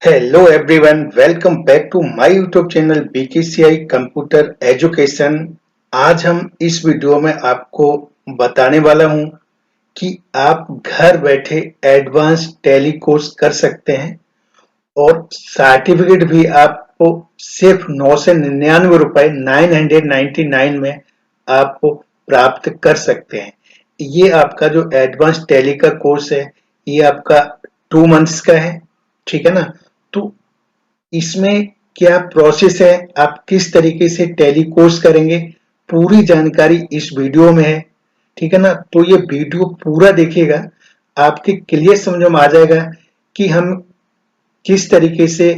Hello everyone, welcome back to my YouTube channel BKCI computer education. आज हम इस video में आपको बताने वाला हूं कि आप घर बैठे एडवांस टैली कोर्स कर सकते हैं और सर्टिफिकेट भी आपको सिर्फ 999 रुपए 999 में आपको प्राप्त कर सकते हैं। ये आपका जो एडवांस टैली का कोर्स है, ये आपका 2 मंथ्स का है। ठीक है ना। तो इसमें क्या प्रोसेस है, आप किस तरीके से टैली कोर्स करेंगे, पूरी जानकारी इस वीडियो में है। ठीक है ना। तो ये वीडियो पूरा देखिएगा, आपके क्लियर समझ में आ जाएगा कि हम किस तरीके से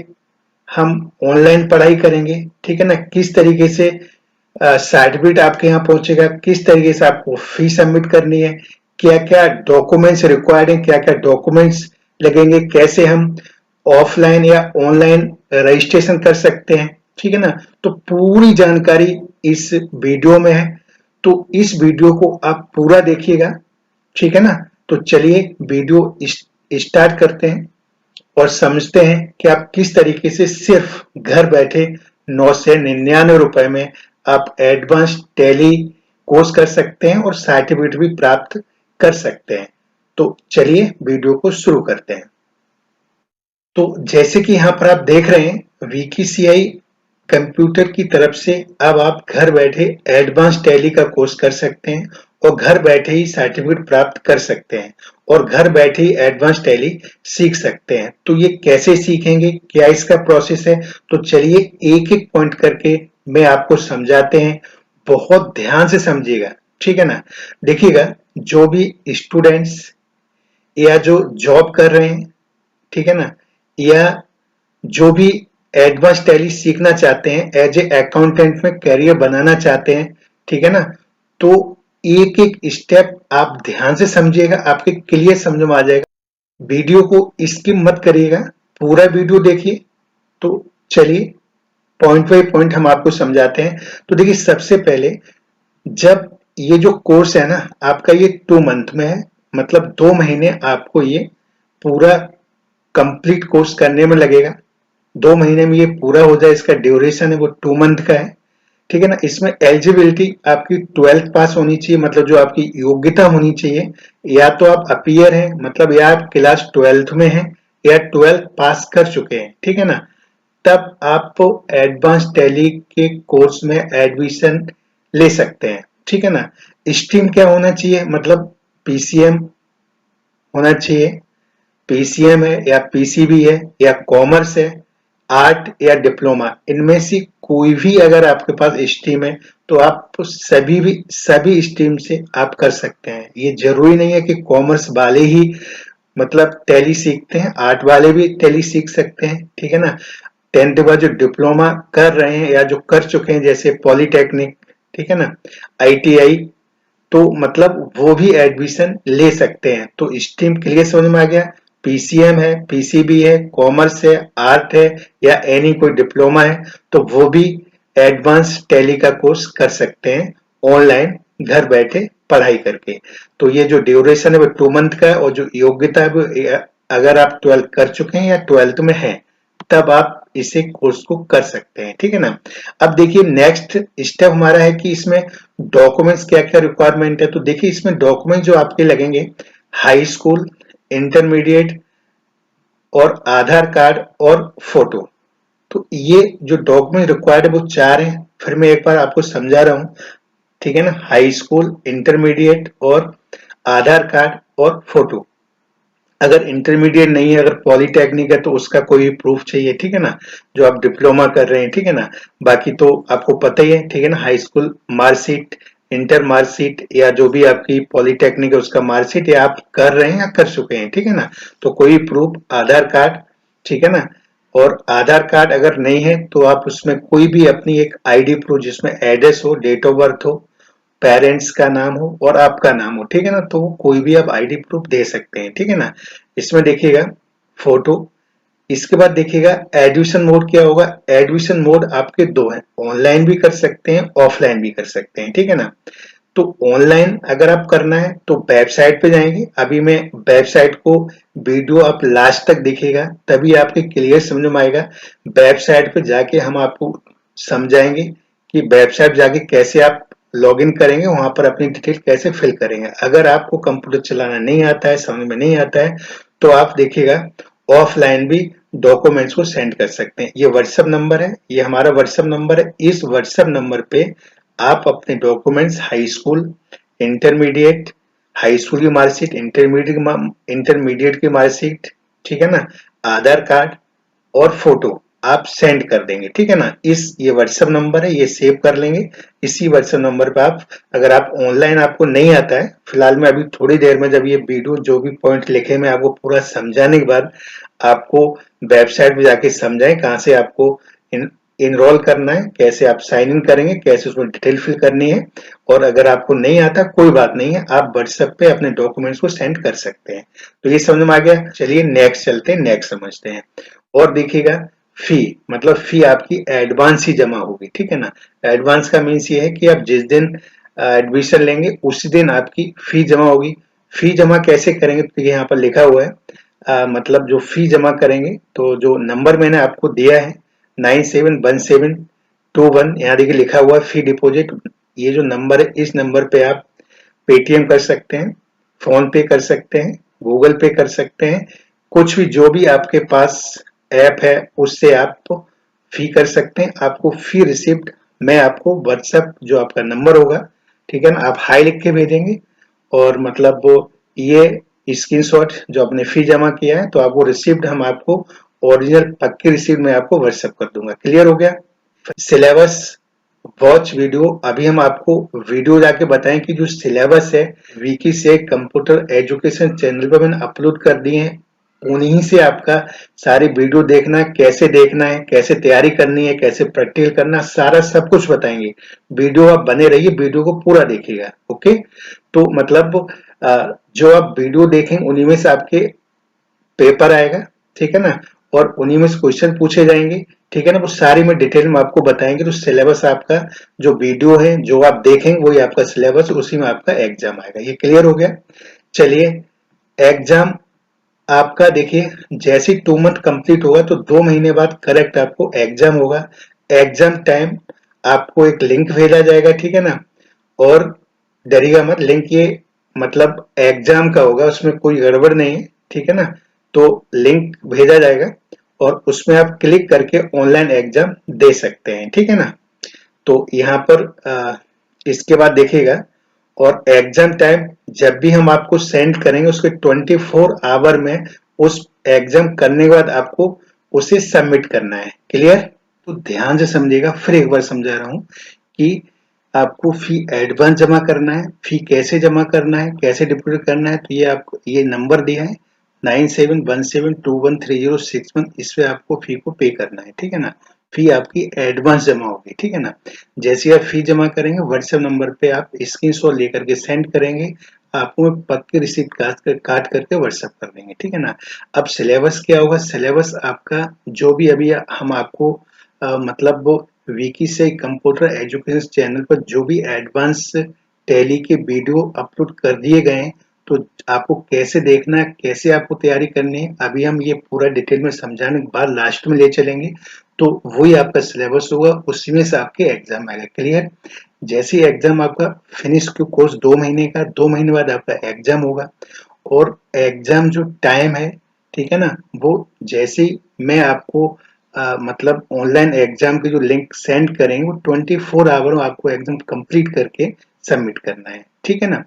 हम ऑनलाइन पढ़ाई करेंगे। ठीक है ना। किस तरीके से सर्टिफिकेट आपके यहाँ पहुंचेगा, किस तरीके से आपको फीस सबमिट करनी है, क्या क्या डॉक्यूमेंट्स रिक्वायर्ड है, क्या क्या डॉक्यूमेंट्स लगेंगे, कैसे हम ऑफलाइन या ऑनलाइन रजिस्ट्रेशन कर सकते हैं। ठीक है ना। तो पूरी जानकारी इस वीडियो में है, तो इस वीडियो को आप पूरा देखिएगा। ठीक है ना। तो चलिए वीडियो स्टार्ट करते हैं और समझते हैं कि आप किस तरीके से सिर्फ घर बैठे 999 रुपए में आप एडवांस टैली कोर्स कर सकते हैं और सर्टिफिकेट भी प्राप्त कर सकते हैं। तो चलिए वीडियो को शुरू करते हैं। तो जैसे कि यहाँ पर आप देख रहे हैं, वीकेसीआई कंप्यूटर की तरफ से अब आप घर बैठे एडवांस टैली का कोर्स कर सकते हैं और घर बैठे ही सर्टिफिकेट प्राप्त कर सकते हैं और घर बैठे ही एडवांस टैली सीख सकते हैं। तो ये कैसे सीखेंगे, क्या इसका प्रोसेस है, तो चलिए एक एक पॉइंट करके मैं आपको समझाते हैं। बहुत ध्यान से समझिएगा। ठीक है ना। देखिएगा, जो भी स्टूडेंट्स या जो जॉब कर रहे हैं, ठीक है ना, या जो भी एडवांस टैली सीखना चाहते हैं, एज ए अकाउंटेंट में करियर बनाना चाहते हैं, ठीक है ना, तो एक एक स्टेप आप ध्यान से समझिएगा, आपके क्लियर समझ में आ जाएगा। वीडियो को स्किप मत करिएगा, पूरा वीडियो देखिए। तो चलिए पॉइंट बाय पॉइंट हम आपको समझाते हैं। तो देखिए, सबसे पहले जब ये जो कोर्स है ना आपका, ये 2 मंथ में है, मतलब 2 महीने आपको ये पूरा कंप्लीट कोर्स करने में लगेगा। 2 महीने में ये पूरा हो जाए, इसका ड्यूरेशन है वो 2 मंथ का है। ठीक है ना। इसमें एलिजिबिलिटी आपकी 12th पास होनी चाहिए, मतलब जो आपकी योग्यता होनी चाहिए। या तो आप अपीयर हैं, मतलब या आप क्लास 12th में हैं या 12th पास कर चुके हैं। ठीक है ना। तब आप एडवांस टैली के कोर्स में एडमिशन ले सकते हैं। ठीक है ना। स्ट्रीम क्या होना चाहिए, मतलब पीसीएम होना चाहिए। पीसीएम है या पीसीबी है या कॉमर्स है, आर्ट या डिप्लोमा, इनमें से कोई भी अगर आपके पास स्ट्रीम है तो आप सभी स्ट्रीम से आप कर सकते हैं। ये जरूरी नहीं है कि कॉमर्स वाले ही मतलब टैली सीखते हैं, आर्ट वाले भी टैली सीख सकते हैं। ठीक है ना। 10th बाद जो डिप्लोमा कर रहे हैं या जो कर चुके हैं, जैसे पॉलिटेक्निक, ठीक है ना, आईटीआई, तो मतलब वो भी एडमिशन ले सकते हैं। तो स्ट्रीम क्लियर समझ में आ गया। पीसीएम है, पीसीबी है, कॉमर्स है, आर्ट है या एनी कोई डिप्लोमा है, तो वो भी एडवांस टैली का कोर्स कर सकते हैं ऑनलाइन, घर बैठे पढ़ाई करके। तो ये जो ड्यूरेशन है वो 2 मंथ का है और जो योग्यता है वो अगर आप 12th कर चुके हैं या 12th में हैं, तब आप इसे कोर्स को कर सकते हैं। ठीक है ना। अब देखिए, नेक्स्ट स्टेप हमारा है कि इसमें डॉक्यूमेंट्स क्या क्या रिक्वायरमेंट है। तो देखिए, इसमें डॉक्यूमेंट जो आपके लगेंगे, हाई स्कूल, इंटरमीडिएट और आधार कार्ड और फोटो। तो ये जो डॉक्यूमेंट रिक्वायर्ड है वो 4 है। फिर मैं एक बार आपको समझा रहा हूँ। ठीक है ना। हाई स्कूल, इंटरमीडिएट और आधार कार्ड और फोटो। अगर इंटरमीडिएट नहीं है, अगर पॉलिटेक्निक है, तो उसका कोई प्रूफ चाहिए। ठीक है ना। जो आप डिप्लोमा कर रहे हैं, ठीक है ना। बाकी तो आपको पता ही है। ठीक है ना। High school marksheet, inter marksheet या जो भी आपकी पॉलिटेक्निक है उसका मार्कशीट, या आप कर रहे हैं या कर चुके हैं। ठीक है ना। तो कोई प्रूफ, आधार कार्ड, ठीक है ना। और आधार कार्ड अगर नहीं है तो आप उसमें कोई भी अपनी एक आईडी प्रूफ, जिसमें एड्रेस हो, डेट ऑफ बर्थ हो, पेरेंट्स का नाम हो और आपका नाम हो। ठीक है ना। तो कोई भी आप आईडी प्रूफ दे सकते हैं। ठीक है ना। इसमें देखिएगा फोटो। इसके बाद देखिएगा एडमिशन मोड क्या होगा। एडमिशन मोड आपके दो हैं, ऑनलाइन भी कर सकते हैं, ऑफलाइन भी कर सकते हैं। ठीक है ना। तो ऑनलाइन अगर आप करना है तो वेबसाइट पे जाएंगे। अभी मैं वेबसाइट को वीडियो आप लास्ट तक देखिएगा तभी आपके क्लियर समझ में आएगा। वेबसाइट पे जाके हम आपको समझाएंगे कि वेबसाइट जाके कैसे आप लॉगिन करेंगे, वहां पर अपनी डिटेल कैसे फिल करेंगे। अगर आपको कंप्यूटर चलाना नहीं आता है, समझ में नहीं आता है, तो आप देखिएगा ऑफलाइन भी डॉक्यूमेंट्स को सेंड कर सकते हैं। ये व्हाट्सएप नंबर है, ये हमारा व्हाट्सएप नंबर है। इस व्हाट्सएप नंबर पे आप अपने documents, high school, intermediate, high school की मार्कशीट, इंटरमीडिएट की मार्कशीट, ठीक है ना, आधार कार्ड और फोटो आप सेंड कर देंगे, ठीक है ना। ये व्हाट्सएप नंबर है, ये सेव कर लेंगे। इसी व्हाट्सएप नंबर पे आप, अगर आप ऑनलाइन आपको नहीं आता है, फिलहाल मैं अभी थोड़ी देर में जब ये वीडियो जो भी पॉइंट लिखे मैं आपको पूरा समझाने के बाद आपको वेबसाइट पे जाके समझाएं कहाँ से आपको इनरोल करना है, कैसे आप साइन इन करेंगे, कैसे उसमें डिटेल फिल करनी है। और अगर आपको नहीं आता कोई बात नहीं है, आप व्हाट्सएप पे अपने डॉक्यूमेंट्स को सेंड कर सकते हैं। तो ये समझ में आ गया। चलिए नेक्स्ट चलते हैं, नेक्स्ट समझते हैं। और देखिएगा फी, मतलब फी आपकी एडवांस ही जमा होगी, ठीक है ना। एडवांस का मीन्स ये है कि आप जिस दिन एडमिशन लेंगे उसी दिन आपकी फी जमा होगी। फी जमा कैसे करेंगे तो यहाँ पर लिखा हुआ है, मतलब जो फी जमा करेंगे तो जो नंबर मैंने आपको दिया है 971721, यहाँ देखिए लिखा हुआ है फी डिपॉजिट। ये जो नंबर है इस नंबर पे आप पेटीएम कर सकते हैं, फोन पे कर सकते हैं, गूगल पे कर सकते हैं, कुछ भी जो भी आपके पास ऐप है उससे आप फी कर सकते हैं। आपको फी रिसिप्ट मैं आपको व्हाट्सएप जो आपका नंबर होगा, ठीक है ना, आप हाई लिख के भेजेंगे और मतलब वो ये स्क्रीनशॉट जो आपने फी जमा किया है तो आपको रिसिप्ट हम आपको ओरिजिनल पक्की रिसिप्ट में आपको व्हाट्सएप कर दूंगा। क्लियर हो गया। सिलेबस वॉच वीडियो, अभी हम आपको वीडियो जाके बताएं कि जो सिलेबस है विकी से कंप्यूटर एजुकेशन चैनल पर मैंने अपलोड कर दिए हैं, उन्हीं से आपका सारी वीडियो देखना है, कैसे तैयारी करनी है, कैसे प्रैक्टिकल करना, सारा सब कुछ बताएंगे। वीडियो आप बने रहिए, वीडियो को पूरा देखिएगा। ओके, तो मतलब जो आप वीडियो देखें उन्हीं में से आपके पेपर आएगा, ठीक है ना, और उन्हीं में से क्वेश्चन पूछे जाएंगे, ठीक है ना। वो सारी में डिटेल में आपको बताएंगे। तो सिलेबस आपका जो वीडियो है जो आप देखेंगे वही आपका सिलेबस, उसी में आपका एग्जाम आएगा। ये क्लियर हो गया। चलिए एग्जाम आपका देखिए जैसे 2 मंथ कंप्लीट होगा तो 2 महीने बाद करेक्ट आपको एग्जाम होगा। एग्जाम टाइम आपको एक लिंक भेजा जाएगा, ठीक है ना। और डरिएगा मत, लिंक ये मतलब एग्जाम का होगा, उसमें कोई गड़बड़ नहीं है, ठीक है ना। तो लिंक भेजा जाएगा और उसमें आप क्लिक करके ऑनलाइन एग्जाम दे सकते हैं, ठीक है ना। तो यहाँ पर इसके बाद देखिएगा, और एग्जाम टाइम जब भी हम आपको सेंड करेंगे उसके 24 आवर में उस एग्जाम करने के बाद आपको उसे सबमिट करना है। क्लियर। तो ध्यान से समझिएगा, फिर एक बार समझा रहा हूं कि आपको फी एडवांस जमा करना है। फी कैसे जमा करना है, कैसे डिपॉजिट करना है, तो ये आपको ये नंबर दिया है 9717213061, इस पे आपको फी को पे करना है, ठीक है ना। फी आपकी एडवांस जमा होगी, ठीक है ना। जैसे आप फी जमा करेंगे व्हाट्सएप नंबर पे आप स्क्रीनशॉट लेकर के सेंड करेंगे, आपको पक्की रिसीप्ट काट करके व्हाट्सएप कर देंगे, ठीक है ना। अब सिलेबस क्या होगा, सिलेबस आपका जो भी अभी हम आपको मतलब वो विकी से कंप्यूटर एजुकेशन चैनल पर जो भी एडवांस टैली के वीडियो अपलोड कर दिए गए हैं, तो आपको कैसे देखना है, कैसे आपको तैयारी करनी है, अभी हम ये पूरा डिटेल में समझाने के बाद लास्ट में ले चलेंगे। तो वही आपका सिलेबस होगा, उसी में से आपके एग्जाम आएगा। क्लियर। जैसे ही एग्जाम आपका फिनिश कोर्स 2 महीने का, 2 महीने बाद आपका एग्जाम होगा। और एग्जाम जो टाइम है, ठीक है ना, वो जैसे ही मैं आपको मतलब ऑनलाइन एग्जाम की जो लिंक सेंड करेंगे वो 24 आवर में आपको एग्जाम कंप्लीट करके सबमिट करना है, ठीक है ना।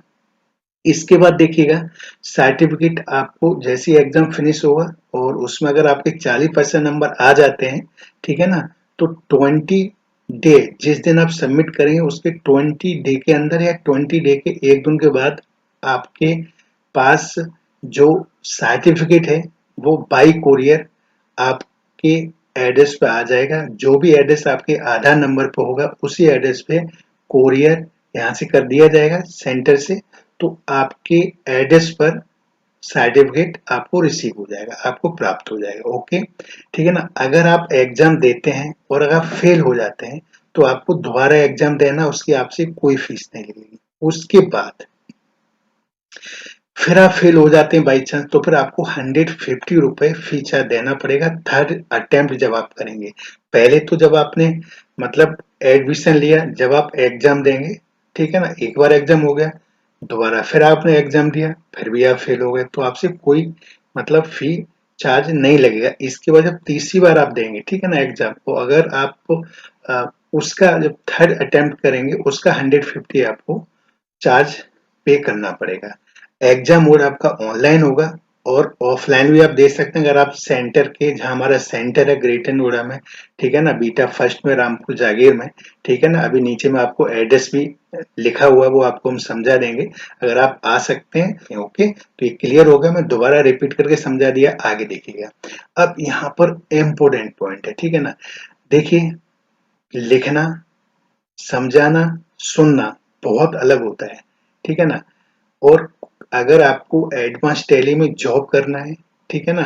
इसके बाद देखिएगा सर्टिफिकेट आपको जैसे ही एग्जाम फिनिश होगा और उसमें अगर आपके 40% नंबर आ जाते हैं, ठीक है ना, तो 20 डे जिस दिन आप सबमिट करेंगे उसके 20 डे के अंदर या 20 डे के 1 दिन के बाद आपके पास जो सर्टिफिकेट है वो बाई कोरियर आपके एड्रेस पे आ जाएगा। जो भी एड्रेस आपके आधार नंबर पे होगा उसी एड्रेस पे कोरियर यहाँ से कर दिया जाएगा सेंटर से। तो आपके एड्रेस पर सर्टिफिकेट आपको रिसीव हो जाएगा, आपको प्राप्त हो जाएगा। ओके, ठीक है ना। अगर आप एग्जाम देते हैं और अगर आप फेल हो जाते हैं तो आपको दोबारा एग्जाम देना, उसकी आपसे कोई फीस नहीं लगेगी। उसके बाद फिर आप फेल हो जाते हैं बाई चांस, तो फिर आपको 150 रुपए फी चार्ज देना पड़ेगा थर्ड अटेम्प्ट जब आप करेंगे। पहले तो जब आपने मतलब एडमिशन लिया, जब आप एग्जाम देंगे, ठीक है ना, एक बार एग्जाम हो गया, दोबारा फिर आपने एग्जाम दिया, फिर भी आप फेल हो गए, तो आपसे कोई मतलब फी चार्ज नहीं लगेगा। इसके बाद जब तीसरी बार आप देंगे, ठीक है ना, एग्जाम, तो अगर आप उसका जब थर्ड अटेम्प्ट करेंगे उसका 150 आपको चार्ज पे करना पड़ेगा। एग्जाम मोड आपका ऑनलाइन होगा और ऑफलाइन भी आप दे सकते हैं, अगर आप सेंटर के, जहां हमारा सेंटर है ग्रेटर नोएडा में, ठीक है ना, बीटा फर्स्ट में रामपुर जागीर में, ठीक है ना, अभी नीचे में आपको एड्रेस भी लिखा हुआ है, वो आपको हम समझा देंगे, अगर आप आ सकते हैं। ओके, तो ये क्लियर हो गया, मैं दोबारा रिपीट करके समझा दिया, आगे देखिएगा। अब यहाँ पर इम्पोर्टेंट पॉइंट है, ठीक है ना, देखिए, लिखना, समझाना, सुनना बहुत अलग होता है, ठीक है ना। और अगर आपको एडवांस टैली में जॉब करना है, ठीक है ना,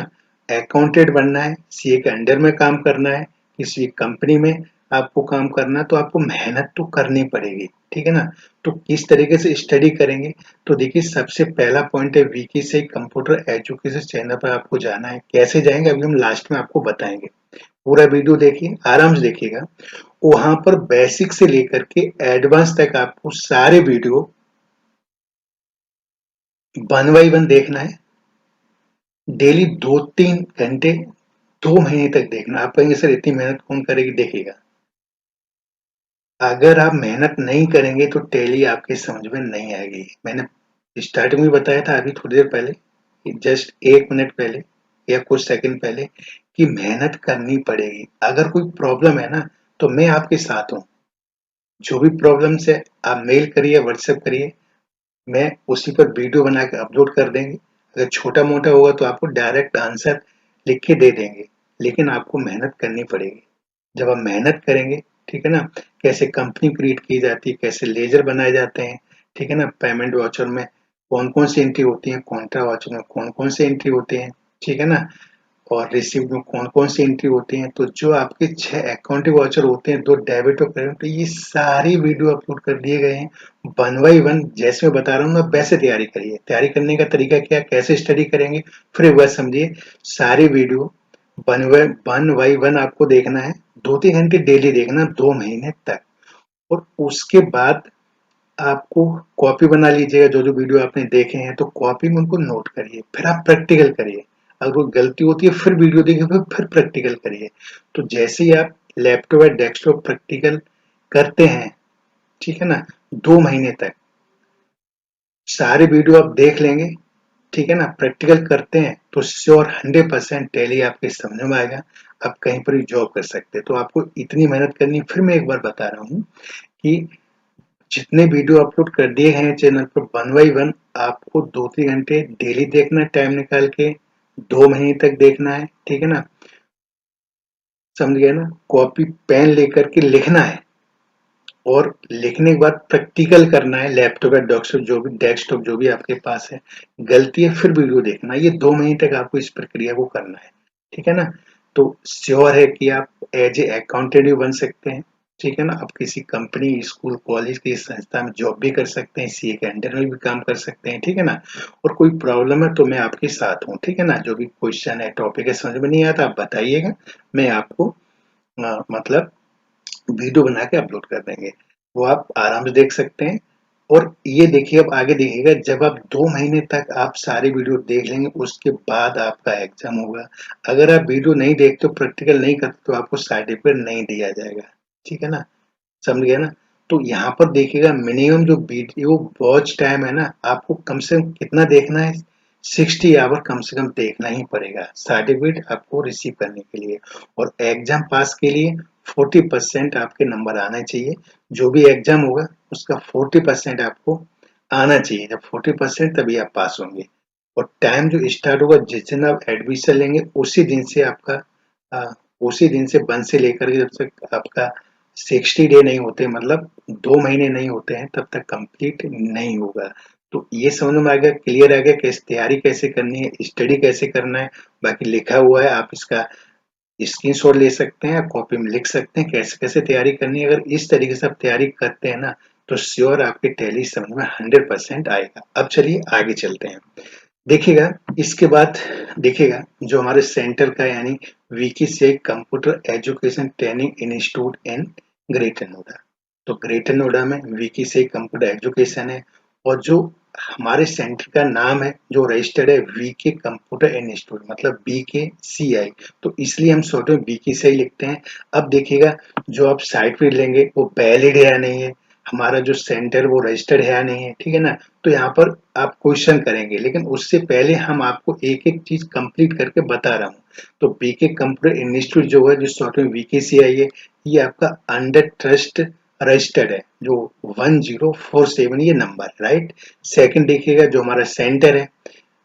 अकाउंटेंट बनना है, सीए के अंडर में काम करना है, किसी कंपनी में आपको काम करना है, तो आपको मेहनत तो करनी पड़ेगी, ठीक है ना। तो किस तरीके से स्टडी करेंगे, तो देखिए, सबसे पहला पॉइंट है विकी से कंप्यूटर एजुकेशन चैनल पर आपको जाना है। कैसे जाएंगे अभी हम लास्ट में आपको बताएंगे, पूरा वीडियो देखिए, आराम से देखिएगा। वहां पर बेसिक से लेकर के एडवांस तक आपको सारे वीडियो 1 बाई 1 देखना है। डेली 2-3 घंटे 2 महीने तक देखना। आप कहेंगे सर इतनी मेहनत कौन करेगी, देखिएगा, अगर आप मेहनत नहीं करेंगे तो टैली आपके समझ में नहीं आएगी। मैंने स्टार्टिंग में बताया था अभी थोड़ी देर पहले, जस्ट 1 मिनट पहले या कुछ सेकंड पहले, कि मेहनत करनी पड़ेगी। अगर कोई प्रॉब्लम है ना, तो मैं आपके साथ हूँ। जो भी प्रॉब्लम है आप मेल करिए, व्हाट्सएप करिए, मैं उसी पर वीडियो बना के अपलोड कर देंगे। अगर छोटा मोटा होगा तो आपको डायरेक्ट आंसर लिख के दे देंगे, लेकिन आपको मेहनत करनी पड़ेगी। जब आप मेहनत करेंगे, ठीक है ना, कैसे कंपनी क्रिएट की जाती है, कैसे लेजर बनाए जाते हैं, ठीक है ना, पेमेंट वाउचर में कौन कौन सी एंट्री होती है, कॉन्ट्रा वाउचर में कौन कौन सी एंट्री होते हैं, ठीक है ना, और रिसीव्ड में कौन कौन सी एंट्री होती है, तो जो आपके 6 अकाउंटिंग वाउचर होते हैं, 2 डेबिट और क्रेडिट, तो ये सारी वीडियो अपलोड कर दिए गए हैं 1 बाई 1। जैसे मैं बता रहा हूँ ना, वैसे तैयारी करिए। तैयारी करने का तरीका क्या, कैसे स्टडी करेंगे, फिर एक बार समझिए। सारी वीडियो 1 बाई 1 आपको देखना है, 2-3 घंटे डेली देखना, 2 महीने तक। और उसके बाद आपको कॉपी बना लीजिएगा, जो जो वीडियो आपने देखे हैं, तो कॉपी में उनको नोट करिए, फिर आप प्रैक्टिकल करिए। अगर कोई गलती होती है फिर वीडियो देखिए, फिर प्रैक्टिकल करिए। तो जैसे ही आप लैपटॉप या डेस्कटॉप प्रैक्टिकल करते हैं, ठीक है ना, 2 महीने तक सारे वीडियो आप देख लेंगे, ठीक है ना, प्रैक्टिकल करते हैं, तो श्योर 100% टैली आपके समझ में आएगा। आप कहीं पर भी जॉब कर सकते हैं। तो आपको इतनी मेहनत करनी है। फिर मैं एक बार बता रहा हूँ कि जितने वीडियो अपलोड कर दिए हैं चैनल पर 1 बाई 1, आपको 2-3 घंटे डेली देखना है, टाइम निकाल के 2 महीने तक देखना है, ठीक है ना, समझ गए ना। कॉपी पेन लेकर के लिखना है, और लिखने के बाद प्रैक्टिकल करना है, लैपटॉप या डेस्कटॉप जो भी आपके पास है। गलती है फिर वीडियो देखना है। ये 2 महीने तक आपको इस प्रक्रिया को करना है, ठीक है ना। तो श्योर है कि आप एज ए अकाउंटेंट भी बन सकते हैं, ठीक है ना। आप किसी कंपनी, स्कूल, कॉलेज की संस्था में जॉब भी कर सकते हैं, सीए के अंडर में भी काम कर सकते हैं, ठीक है ना। और कोई प्रॉब्लम है तो मैं आपके साथ हूँ, ठीक है ना। जो भी क्वेश्चन है, टॉपिक है, समझ में नहीं आता आप बताइएगा, मैं आपको मतलब वीडियो बना के अपलोड कर देंगे, वो आप आराम से देख सकते हैं। और ये देखिए, अब आगे देखिएगा, जब आप 2 महीने तक आप सारी वीडियो देख लेंगे, उसके बाद आपका एग्जाम होगा। अगर आप वीडियो नहीं देखते, प्रैक्टिकल नहीं करते, तो आपको सर्टिफिकेट नहीं दिया जाएगा, ठीक है ना, समझ गए ना। तो यहाँ पर देखिएगा, मिनिमम जो वीडियो वॉच टाइम है ना, आपको कम से कम कितना देखना है, 60 आवर कम से कम देखना ही पड़ेगा सर्टिफिकेट आपको रिसीव करने के लिए। और एग्जाम पास के लिए 40% आपके नंबर आना चाहिए। जो भी एग्जाम होगा उसका 40% आपको आना चाहिए। जब 40% तभी आप पास होंगे। और टाइम जो स्टार्ट होगा, जिस दिन आप एडमिशन लेंगे, उसी दिन से आपका अ, उसी दिन से 1 से लेकर के जब तक आपका 60 डे नहीं होते, मतलब 2 महीने नहीं होते हैं, तब तक कंप्लीट नहीं होगा। तो ये समझ में आ गया, क्लियर आ गया, कैसे तैयारी कैसे करनी है, स्टडी कैसे करना है। बाकी लिखा हुआ है, आप इसका स्क्रीनशॉट ले सकते हैं, कॉपी में लिख सकते हैं कैसे कैसे तैयारी करनी है। अगर इस तरीके से आप तैयारी करते हैं ना, तो श्योर आपके टैली समझ में 100% आएगा। अब चलिए आगे चलते हैं। देखिएगा इसके बाद देखिएगा जो हमारे सेंटर का यानी VKCI computer education training institute in greater Noida. तो ग्रेटर नोएडा में वीकेसीआई कंप्यूटर एजुकेशन है और जो हमारे सेंटर का नाम है जो रजिस्टर्ड है वीके कंप्यूटर इंस्टीट्यूट मतलब बीकेसीआई। तो इसलिए हम शॉर्ट में बीकेसीआई लिखते हैं। अब देखिएगा जो आप साइट पे लेंगे वो वैलिड है या नहीं है, हमारा जो सेंटर वो रजिस्टर्ड है या नहीं है, ठीक है ना। तो यहाँ पर आप क्वेश्चन करेंगे, लेकिन उससे पहले हम आपको एक एक चीज कंप्लीट करके बता रहा हूँ। तो बीके कंप्यूटर इंस्टीट्यूट जो है जो शॉर्ट में बीकेसीआई है, ये आपका अंडर ट्रस्ट रजिस्टर्ड है जो 1047 ये नंबर, राइट। सेकंड देखिएगा जो हमारा सेंटर है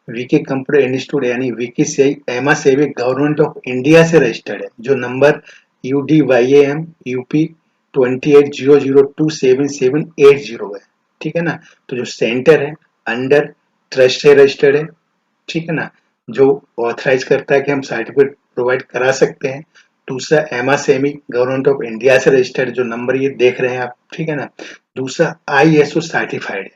वीके कंप्यूटर इंस्टीट्यूट यानी वीकेसीआई एमा सेवी गवर्नमेंट ऑफ इंडिया से रजिस्टर्ड है जो नंबर UDYAM UP 2800277780 है, ठीक है ना। तो जो सेंटर है अंडर ट्रस्ट से रजिस्टर्ड है, ठीक है ना, जो ऑथराइज करता है कि हम सर्टिफिकेट प्रोवाइड करा सकते हैं। दूसरा एमा सेमी गवर्नमेंट ऑफ इंडिया से रजिस्टर्ड जो नंबर ये देख रहे हैं आप, ठीक है ना। दूसरा ISO सर्टिफाइड है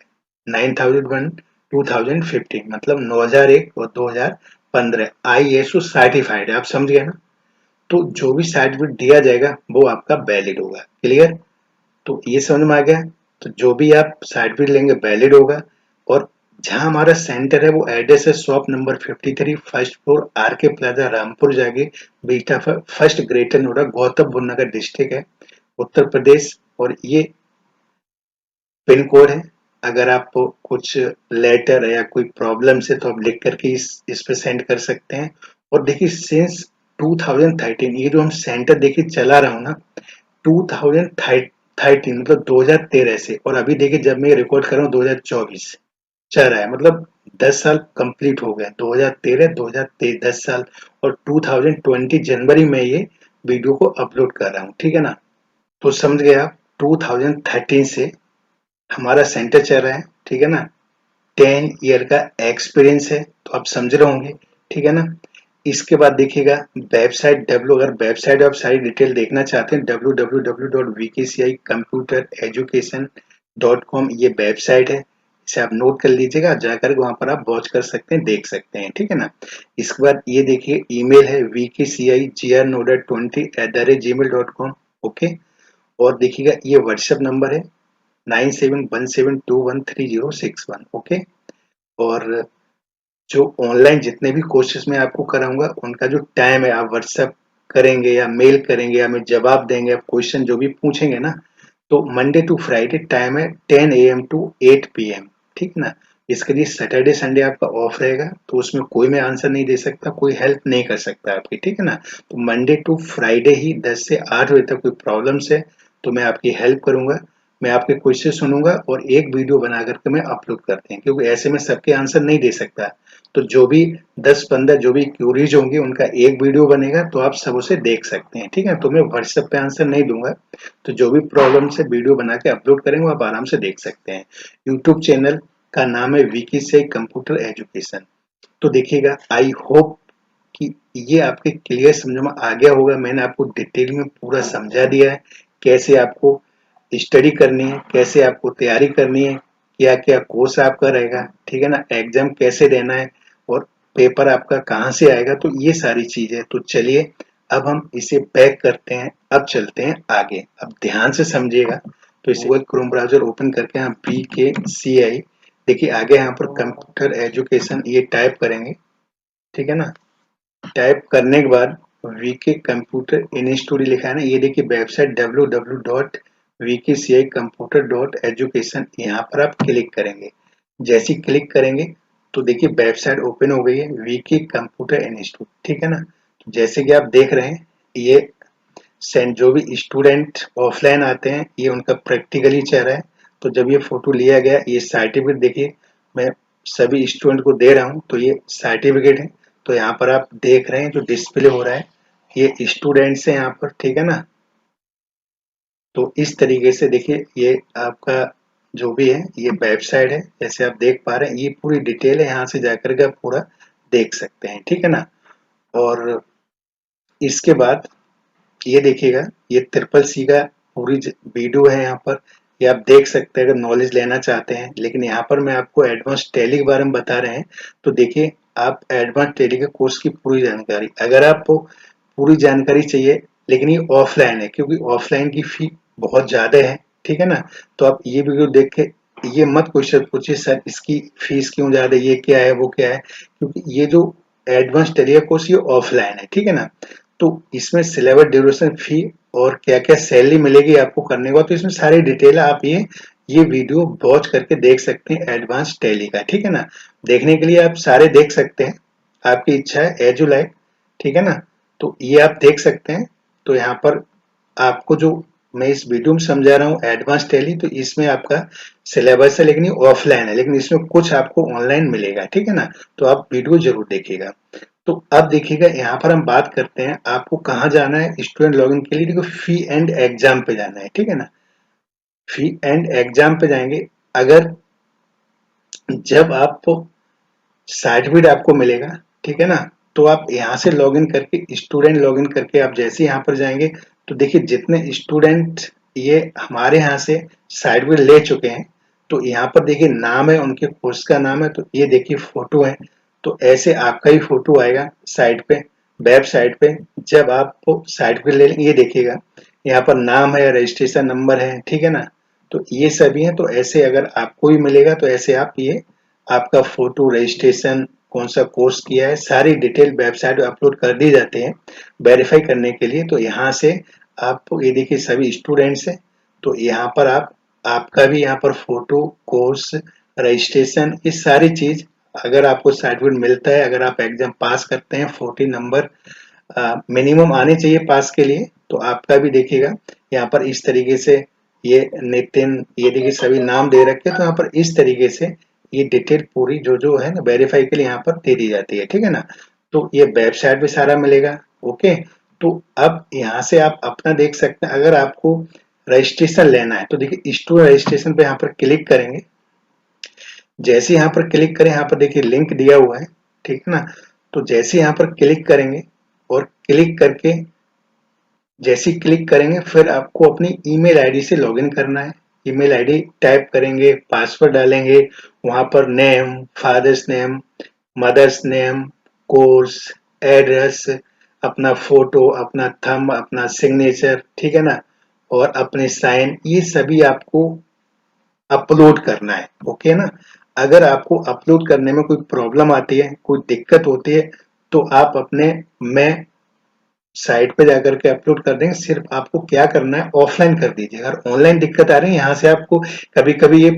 9001 2015 मतलब 9001 और 2015 ISO सर्टिफाइड है, आप समझ गए ना। तो जो भी सर्टिफिकेट दिया जाएगा वो आपका वैलिड होगा, क्लियर। तो ये समझ में आ गया। तो जो भी आप सर्टिफिकेट लेंगे वैलिड होगा। और जहां हमारा सेंटर है वो एड्रेस है shop number 53 first floor RK plaza Rampur जाके Beta first Greater Noida Gautam Buddh Nagar district है उत्तर प्रदेश। और ये पिन कोड है। अगर आपको कुछ लेटर या कोई प्रॉब्लम है तो आप लिख करके इस पे सेंड कर सकते हैं। और देखिए सिंस 2013 ये जो हम सेंटर देखिए चला रहा हूँ ना 2013 मतलब 2013 से, और अभी देखिए जब मैं रिकॉर्ड कर रहा हूँ 2024 चल रहा है, मतलब 10 साल कंप्लीट हो गए। 2013 2023 10 साल। और 2020 जनवरी में ये वीडियो को अपलोड कर रहा हूँ, ठीक है ना। तो समझ गए आप 2013 से हमारा सेंटर चल रहा है, ठीक है ना। 10 ईयर का एक्सपीरियंस है तो आप समझ रहे होंगे, ठीक है ना। इसके बाद देखिएगा वेबसाइट अगर वेबसाइट आप सारी डिटेल देखना चाहते हैं www.vkcicomputereducation.com ये वेबसाइट है। इसे आप नोट कर लीजिएगा, जाकर वहां पर आप वॉच कर सकते हैं, देख सकते हैं, ठीक है ना। इसके बाद ये देखिए ईमेल है vkcigrnoda20@gmail.com, ओके। और देखिएगा ये व्हाट्सएप नंबर है 9717213061, ओके। और जो ऑनलाइन जितने भी कोर्सेज मैं आपको कराऊंगा उनका जो टाइम है आप व्हाट्सएप करेंगे या मेल करेंगे या मैं जवाब देंगे, आप क्वेश्चन जो भी पूछेंगे ना, तो मंडे टू फ्राइडे टाइम है 10 AM to 8 PM, ठीक है ना। इसके लिए सैटरडे संडे आपका ऑफ रहेगा तो उसमें कोई मैं आंसर नहीं दे सकता, कोई हेल्प नहीं कर सकता आपकी, ठीक है ना। तो मंडे टू फ्राइडे ही 10 से 8 बजे तक कोई प्रॉब्लम्स है तो मैं आपकी हेल्प करूंगा, मैं आपके क्वेश्चन सुनूंगा और एक वीडियो बना करके मैं अपलोड करते हैं, क्योंकि ऐसे में सबके आंसर नहीं दे सकता। तो जो भी 10-15 जो भी क्यूरीज होंगी उनका एक वीडियो बनेगा तो आप सब उसे देख सकते हैं, ठीक है। तो मैं व्हाट्सएप पे आंसर नहीं दूंगा, तो जो भी प्रॉब्लम से वीडियो बना के अपलोड करेंगे आप आराम से देख सकते हैं। यूट्यूब चैनल का नाम है वीकेसीआई कंप्यूटर एजुकेशन। तो देखिएगा आई होप कि ये आपके क्लियर समझ में आ गया होगा। मैंने आपको डिटेल में पूरा समझा दिया है कैसे आपको स्टडी करनी है, कैसे आपको तैयारी करनी है, क्या क्या कोर्स आपका रहेगा, ठीक है ना, एग्जाम कैसे देना है और पेपर आपका कहाँ से आएगा। तो ये सारी चीजें, तो चलिए अब हम इसे पैक करते हैं, अब चलते हैं आगे। अब ध्यान से समझिएगा। तो इसे गूगल क्रोम ब्राउजर ओपन करके हम BKCI देखिए आगे यहाँ पर कंप्यूटर एजुकेशन ये टाइप करेंगे, ठीक है ना। टाइप करने के बाद वीके कंप्यूटर इंस्टीट्यूट लिखा है ना, ये देखिए वेबसाइट www.vkcicomputer.education यहाँ पर आप क्लिक करेंगे। जैसे ही क्लिक करेंगे तो देखिए वेबसाइट ओपन हो गई है वीके कंप्यूटर इंस्टीट्यूट, ठीक है ना। तो जैसे कि आप देख रहे हैं ये जो भी स्टूडेंट ऑफलाइन आते हैं ये उनका प्रैक्टिकली चल रहा है। तो जब ये फोटो लिया गया ये सर्टिफिकेट देखिए मैं सभी स्टूडेंट को दे रहा हूँ, तो ये सर्टिफिकेट है। तो यहाँ पर आप देख रहे हैं जो डिस्प्ले हो रहा है ये स्टूडेंट्स है यहाँ पर, ठीक है ना। तो इस तरीके से देखिए ये आपका जो भी है ये वेबसाइट है, जैसे आप देख पा रहे हैं ये पूरी डिटेल है, यहाँ से जाकर के आप पूरा देख सकते हैं, ठीक है ना। और इसके बाद ये देखिएगा ये ट्रिपल सी का पूरी वीडियो है यहाँ पर, ये आप देख सकते हैं अगर नॉलेज लेना चाहते हैं। लेकिन यहाँ पर मैं आपको एडवांस टैली के बारे में बता रहे हैं। तो देखिए, आप एडवांस टैली के कोर्स की पूरी जानकारी, अगर आपको पूरी जानकारी चाहिए, लेकिन ये ऑफलाइन है क्योंकि ऑफलाइन की फी बहुत ज्यादा है, ठीक है ना। तो आप ये वीडियो देख के ये मत क्वेश्चन पूछिए सर इसकी फीस क्यों ज्यादा है, ये क्या है वो क्या है, क्योंकि ये जो एडवांस टैली का कोर्स ये ऑफलाइन है, ठीक है ना। तो इसमें सिलेबस, ड्यूरेशन, फी और क्या क्या सैलरी मिलेगी आपको करने के बाद, तो इसमें सारी डिटेल आप ये वीडियो वॉच करके देख सकते हैं एडवांस टैली का, ठीक है ना। देखने के लिए आप सारे देख सकते हैं, आपकी इच्छा है, एज यू लाइक, ठीक है ना। तो ये आप देख सकते हैं। तो यहाँ पर आपको जो मैं इस वीडियो में समझा रहा हूँ एडवांस टैली, तो इसमें आपका सिलेबस है लेकिन ये ऑफलाइन है, लेकिन इसमें कुछ आपको ऑनलाइन मिलेगा, ठीक है ना। तो आप वीडियो जरूर देखिएगा। तो अब देखिएगा, यहाँ पर हम बात करते हैं आपको कहाँ जाना है स्टूडेंट लॉगिन के लिए। देखो, फी एंड एग्जाम पे जाना है, ठीक है ना। फी एंड एग्जाम पे जाएंगे। अगर जब आपको सर्टिफिकेट आपको मिलेगा, ठीक है ना, तो आप यहाँ से लॉगिन करके, स्टूडेंट लॉगिन करके आप जैसे यहाँ पर जाएंगे, तो देखिए जितने स्टूडेंट ये हमारे यहाँ से सर्टिफिकेट ले चुके हैं, तो यहाँ पर देखिए नाम है, उनके कोर्स का नाम है, तो ये देखिए फोटो है। तो ऐसे आपका ही फोटो आएगा साइट पे, वेबसाइट पे। जब आप सर्टिफिकेट ले लेंगे, ये देखिएगा यहाँ पर नाम है, रजिस्ट्रेशन नंबर है, ठीक है ना। तो ये सभी है। तो ऐसे अगर आपको भी मिलेगा तो ऐसे आप ये आपका फोटो, रजिस्ट्रेशन, कौन सा कोर्स किया है, सारी डिटेल वेबसाइट पे अपलोड कर दी जाती है वेरीफाई करने के लिए। तो यहाँ से आप ये देखिए सभी स्टूडेंट्स हैं। तो यहाँ पर आप आपका भी यहाँ पर फोटो, कोर्स, रजिस्ट्रेशन, ये सारी चीज, अगर आपको सर्टिफिकेट मिलता है, अगर आप एग्जाम पास करते हैं, 40 नंबर मिनिमम आने चाहिए पास के लिए, तो आपका भी देखिएगा यहाँ पर इस तरीके से ये नितिन, ये देखिए सभी नाम दे रखे हैं। तो यहाँ पर इस तरीके से ये डिटेल पूरी जो जो है ना वेरीफाई के लिए यहाँ पर दे दी जाती है, ठीक है ना। तो ये वेबसाइट पे सारा मिलेगा। ओके। तो अब यहाँ से आप अपना देख सकते हैं। अगर आपको रजिस्ट्रेशन लेना है तो देखिए स्टूडेंट रजिस्ट्रेशन पे यहाँ पर क्लिक करेंगे। जैसे यहाँ पर क्लिक करें, यहाँ पर देखिए लिंक दिया हुआ है, ठीक है ना। तो जैसे यहाँ पर क्लिक करेंगे और क्लिक करके जैसे ही क्लिक करेंगे, फिर आपको अपनी ईमेल आईडी से लॉगिन करना है। ईमेल आईडी टाइप करेंगे, पासवर्ड डालेंगे, वहां पर name, father's name, mother's name, course, address, अपना फोटो, अपना थंब, अपना सिग्नेचर, ठीक है ना, और अपने साइन, ये सभी आपको अपलोड करना है। ओके ना। अगर आपको अपलोड करने में कोई प्रॉब्लम आती है, कोई दिक्कत होती है, तो आप अपने मैं साइट पे जाकर के अपलोड कर देंगे। सिर्फ आपको क्या करना है, ऑफलाइन कर दीजिए। अगर ऑनलाइन दिक्कत आ रही है, यहाँ से आपको कभी कभी ये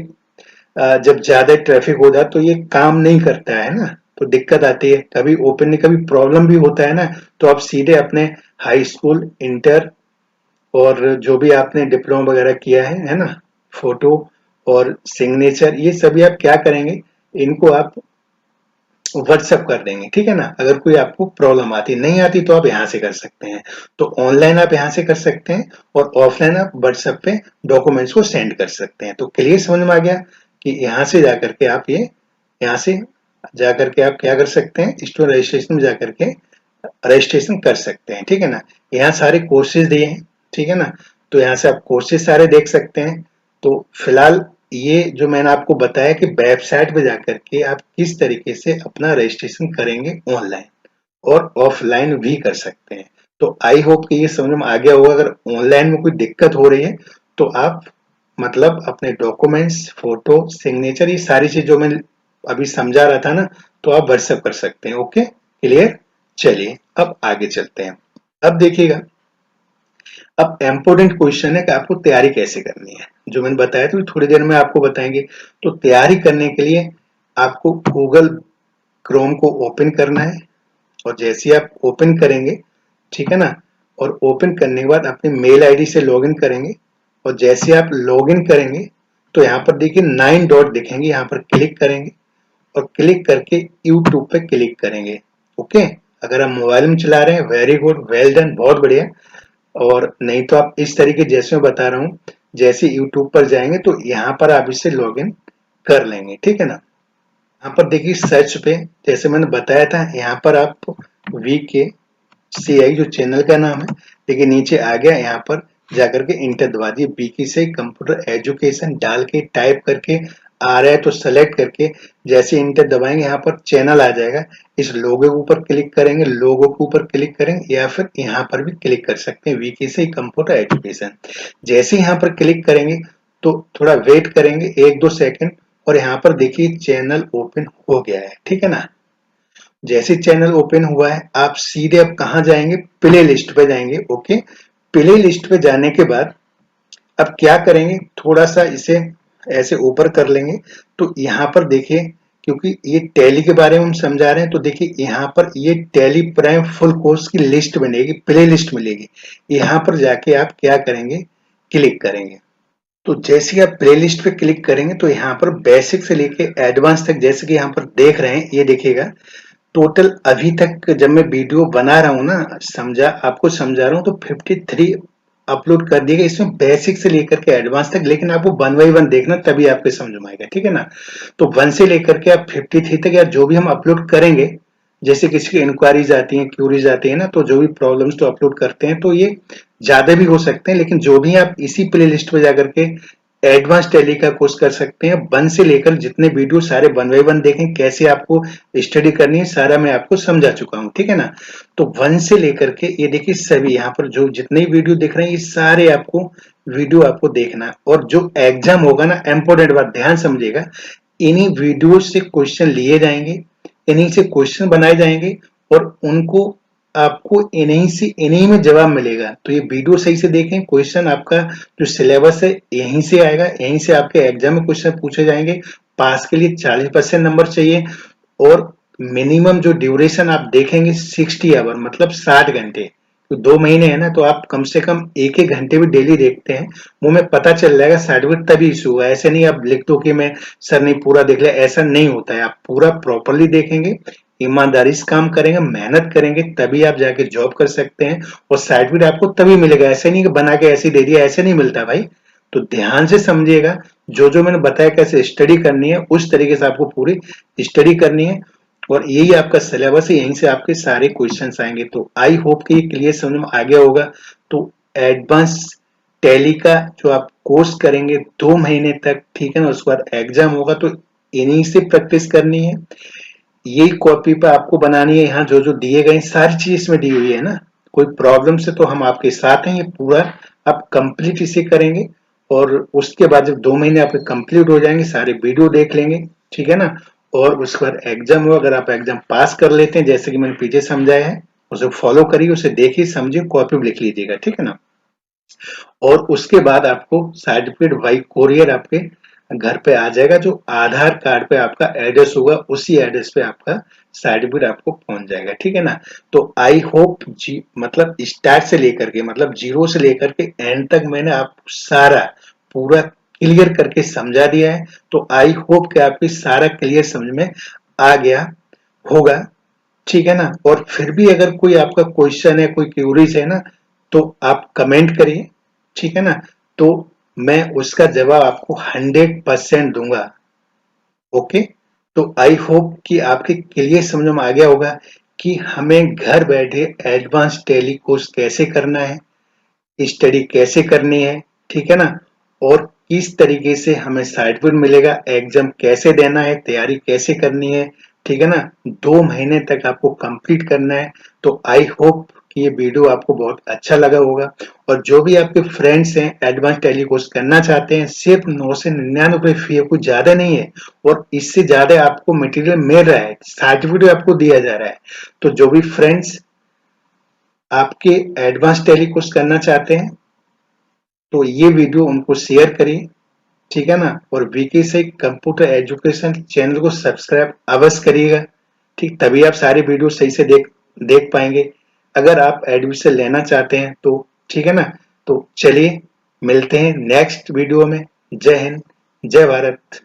जब ज्यादा ट्रैफिक हो जाए तो ये काम नहीं करता है ना, तो दिक्कत आती है, कभी ओपन नहीं, कभी प्रॉब्लम भी होता है ना। तो आप सीधे अपने हाई स्कूल, इंटर और जो भी आपने डिप्लोमा वगैरह किया है ना, फोटो और सिग्नेचर, ये सभी आप क्या करेंगे, इनको आप व्हाट्सएप कर देंगे, ठीक है ना। अगर कोई आपको प्रॉब्लम आती नहीं आती तो आप यहाँ से कर सकते हैं। तो ऑनलाइन आप यहाँ से कर सकते हैं और ऑफलाइन आप व्हाट्सएप पे डॉक्यूमेंट्स को सेंड कर सकते हैं। तो क्लियर समझ में आ गया कि यहाँ से जाकर के आप यहाँ से जाकर के आप क्या कर सकते हैं, स्टूडेंट रजिस्ट्रेशन में जाकर के रजिस्ट्रेशन कर सकते हैं, ठीक है ना। यहाँ सारे कोर्सेज दिए हैं, ठीक है ना। तो यहाँ से आप कोर्सेज सारे देख सकते हैं। तो फिलहाल ये जो मैंने आपको बताया कि वेबसाइट पे जाकर के आप किस तरीके से अपना रजिस्ट्रेशन करेंगे, ऑनलाइन और ऑफलाइन भी कर सकते हैं। तो आई होप कि ये समझ में आ गया होगा। अगर ऑनलाइन में कोई दिक्कत हो रही है तो आप मतलब अपने डॉक्यूमेंट्स, फोटो, सिग्नेचर, ये सारी चीज जो मैं अभी समझा रहा था ना, तो आप व्हाट्सएप कर सकते हैं। Okay, clear. चलिए अब आगे चलते हैं। अब देखिएगा, अब इम्पोर्टेंट क्वेश्चन है कि आपको तैयारी कैसे करनी है। जो मैंने बताया तो थोड़ी देर में आपको बताएंगे। तो तैयारी करने के लिए आपको गूगल क्रोम को ओपन करना है, और जैसे ही आप ओपन करेंगे, ठीक है ना, और ओपन करने के बाद अपने मेल आईडी से लॉगिन करेंगे। और जैसे आप लॉगिन करेंगे तो यहाँ पर देखिए 9 डॉट दिखेंगे, यहाँ पर क्लिक करेंगे और क्लिक करके यूट्यूब पे क्लिक करेंगे। ओके। अगर आप मोबाइल में चला रहे हैं, वेरी गुड, वेल डन, बहुत बढ़िया। और नहीं तो आप इस तरीके जैसे मैं बता रहा हूँ, जैसे यूट्यूब पर जाएंगे तो यहाँ पर आप इसे लॉगिन कर लेंगे, ठीक है ना। यहाँ पर देखिए सर्च पे, जैसे मैंने बताया था, यहाँ पर आप वी के सी आई जो चैनल का नाम है, देखिए नीचे आ गया, यहाँ पर जाकर के इंटर दबा दिए, बीकेसीआई कंप्यूटर एजुकेशन डाल के टाइप करके आ रहा है तो सेलेक्ट करके जैसे इंटर दबाएंगे यहाँ पर चैनल आ जाएगा। इस लोगो के ऊपर क्लिक करेंगे, लोगो के ऊपर क्लिक करेंगे या फिर यहाँ पर भी क्लिक कर सकते हैं बीकेसीआई कंप्यूटर एजुकेशन। जैसे यहाँ पर क्लिक करेंगे तो थोड़ा वेट करेंगे 1-2 सेकंड और यहाँ पर देखिए चैनल ओपन हो गया है, ठीक है ना। जैसे चैनल ओपन हुआ है आप सीधे अब कहाँ जाएंगे, प्ले लिस्ट पे जाएंगे। ओके, प्ले लिस्ट पे जाने के बाद अब क्या करेंगे, थोड़ा सा इसे ऐसे ऊपर कर लेंगे तो यहाँ पर देखिए, क्योंकि ये टैली के बारे में हम समझा रहे हैं तो देखिए यहाँ पर ये टैली प्राइम फुल कोर्स की लिस्ट बनेगी, प्ले लिस्ट मिलेगी। यहाँ पर जाके आप क्या करेंगे, क्लिक करेंगे। तो जैसे ही आप प्ले लिस्ट पे क्लिक करेंगे तो यहाँ पर बेसिक से लेके एडवांस तक, जैसे कि यहाँ पर देख रहे हैं, ये देखिएगा टोटल अभी तक जब मैं वीडियो बना रहा हूँ ना, आपको समझा रहा हूँ तो 53 अपलोड कर दिए गए, इसमें बेसिक से लेकर के एडवांस तक। लेकिन आपको 1 बाई 1 देखना तभी आपको समझ में आएगा, ठीक है ना। तो 1 से लेकर के आप 53 तक या जो भी हम अपलोड करेंगे, जैसे किसी की इंक्वायरीज आती है, क्यूरीज आती है ना, तो जो भी प्रॉब्लम्स तो अपलोड करते हैं तो ये ज्यादा भी हो सकते हैं। लेकिन जो भी आप इसी प्ले लिस्ट पे जाकर के एडवांस टैली का कोर्स कर सकते हैं। 1 से लेकर जितने वीडियो सारे 1 बाई 1 देखें, कैसे आपको स्टडी करनी है, सारा मैं आपको समझा चुका हूं, ठीक है ना। तो 1 से लेकर के ये देखिए सभी यहाँ पर जो जितने वीडियो दिख रहे हैं, ये सारे आपको वीडियो आपको देखना है। और जो एग्जाम होगा ना, इंपॉर्टेंट बात ध्यान समझिएगा, इन्हीं वीडियो से क्वेश्चन लिए जाएंगे, इन्हीं से क्वेश्चन बनाए जाएंगे और उनको आपको इन्हीं में जवाब मिलेगा। तो ये वीडियो सही से देखें, क्वेश्चन आपका जो सिलेबस है यहीं से आएगा, यहीं से आपके एग्जाम में क्वेश्चन पूछे जाएंगे। पास के लिए 40% नंबर चाहिए और मिनिमम जो ड्यूरेशन आप देखेंगे 60 आवर, मतलब 60 घंटे। तो 2 महीने है ना, तो आप कम से कम 1-1 घंटे भी डेली देखते हैं, वो में पता चल जाएगा। सर्टिफिकेट तभी इशू हुआ, ऐसे नहीं आप लिख दो कि मैं सर नहीं पूरा देख लिया, ऐसा नहीं होता है। आप पूरा प्रॉपरली देखेंगे, ईमानदारी से काम करेंगे, मेहनत करेंगे, तभी आप जाके जॉब कर सकते हैं और सर्टिफिकेट आपको तभी मिलेगा। ऐसे नहीं कि बना के ऐसे दे दिया, ऐसे नहीं मिलता भाई। तो ध्यान से समझिएगा, जो जो मैंने बताया कैसे स्टडी करनी है, उस तरीके से आपको पूरी स्टडी करनी है और यही आपका सिलेबस है, यहीं से आपके सारे क्वेश्चंस आएंगे। तो आई होप कि ये क्लियर समझ में आ गया होगा। तो एडवांस टैली का जो आप कोर्स करेंगे 2 महीने तक, ठीक है ना, उसके बाद एग्जाम होगा, तो इन्हीं से प्रैक्टिस करनी है। यही कॉपी पे आपको बनानी है, यहाँ जो जो दिए गए सारी चीज इसमें दी हुई है ना। कोई प्रॉब्लम से तो हम आपके साथ हैं, ये पूरा आप कंप्लीट इसे करेंगे और उसके बाद जब 2 महीने आपके कंप्लीट हो जाएंगे, सारे वीडियो देख लेंगे, ठीक है ना। और उसके बाद एग्जाम हो, अगर आप एग्जाम पास कर लेते हैं, जैसे कि मैंने पीछे समझाया है, उसे फॉलो करिए, उसे देखिए, समझिए, कॉपी में लिख लीजिएगा, ठीक है ना। और उसके बाद आपको सर्टिफिकेट बाई कोरियर आपके घर पे आ जाएगा। जो आधार कार्ड पे आपका एड्रेस होगा, उसी एड्रेस पे आपका सर्टिफिकेट आपको पहुंच जाएगा, ठीक है ना। तो आई होप जी, मतलब स्टार्ट से लेकर के, मतलब जीरो से लेकर के एंड तक मैंने आपको सारा पूरा क्लियर करके समझा दिया है। तो आई होप कि आपकी सारा क्लियर समझ में आ गया होगा, ठीक है ना। और फिर भी अगर कोई आपका क्वेश्चन है, कोई क्यूरीज है ना, तो आप कमेंट करिए, ठीक है ना। तो मैं उसका जवाब आपको 100% दूंगा। ओके, तो आई होप कि आपके क्लियर समझ में आ गया होगा कि हमें घर बैठे एडवांस टैली कोर्स कैसे करना है, स्टडी कैसे करनी है, ठीक है ना। और किस तरीके से हमें सर्टिफिकेट मिलेगा, एग्जाम कैसे देना है, तैयारी कैसे करनी है, ठीक है ना। 2 महीने तक आपको कंप्लीट करना है। तो आई होप कि ये वीडियो आपको बहुत अच्छा लगा होगा। और जो भी आपके फ्रेंड्स हैं एडवांस टैली कोर्स करना चाहते हैं, सिर्फ 999 फी है, कुछ ज्यादा नहीं है। और इससे ज्यादा आपको मटेरियल मिल रहा है, सर्टिफिकेट आपको दिया जा रहा है। तो जो भी फ्रेंड्स आपके एडवांस टैली कोर्स करना चाहते हैं, तो ये वीडियो उनको शेयर करिए, ठीक है ना। और वीके से कंप्यूटर एजुकेशन चैनल को सब्सक्राइब अवश्य करिएगा, ठीक, तभी आप सारे वीडियो सही से देख पाएंगे। अगर आप एडमिशन लेना चाहते हैं तो ठीक है ना। तो चलिए मिलते हैं नेक्स्ट वीडियो में। जय हिंद, जय भारत।